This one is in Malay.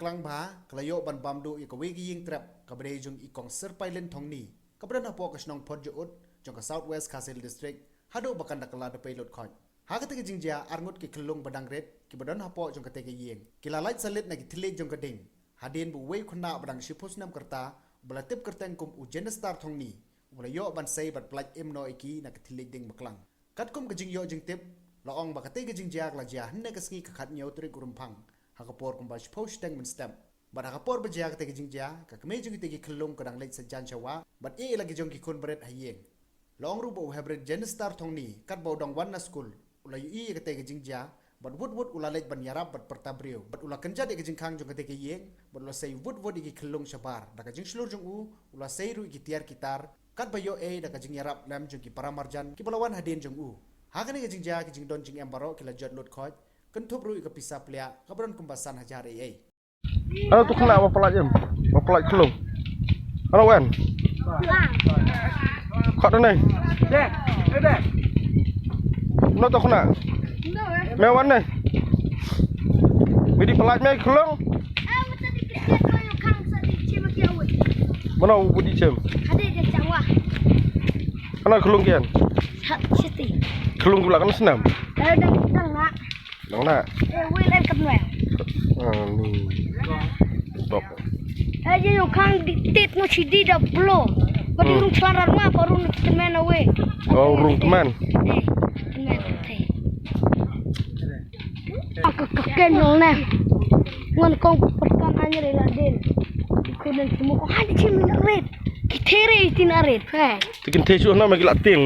klang bha kelayo ban bamdu i kawe gi ying trap kabade jung i kong serpai len thong ni kabran hapo ka snong Phadjaud jong ka southwest Khyllung district hado bakan dakala de pelot khoj ha ka te jingja arngut ki Khyllung badang ret ki badan hapo jong ka te ying kila light salit na ki thile jong ka ding hadin bu wei khuna badang shipus nam karta bala tip kerteng kum ujen star thong ni bala yo ban sei bat plaj emno iki na ki thile ding maklang kat kum ka jing yo jing tip laong bakate ka jingja la ja hanne ka ski ka khat nyau tri gurumpang hakapor kumba post teng men stem but hakapor bajia ka tegi jingja ka kame jung tegi Khyllung kadang leit sajan chawa but e lagi jong ki kun beret hayeng long ru bo hybrid gen star thongni kat bo dong wan na school ula yu ka tegi jingja but wood ula leit ban yarap but pertabrio but ula kenja de jingkhang jong ka tegi yeng but ula sei wood ki Khyllung shabar da ka jing slur jong ula sei ru ki tiar kitar kat bayo e da ka jing yarap lam jong ki paramarjan ki balawan hadin jong hakane ka jingja ki jing don jing embaro ki la jot lot khoj kentup rui ke pisah pelia kabron kumbasan hajar ai ano tu kena apa pelaj jam apa pelaj Khyllung ano wen khat đây dek nó tu kena mewan này midi pelaj mai Khyllung mana budi cem ada di Jawa ano Khyllung kian City Khyllung pula kan Snem ada tengah nang nak wei lên cầm nèo ni top aja yo kang diktit no si di da blo ko di rung celar rumah ko rung temen awe oh rung teman temen teh aku keken no ne ngon kong perkan anyar iladin kunen semua ko hadi cimin red kitere itin ared tikin tesu na magila ting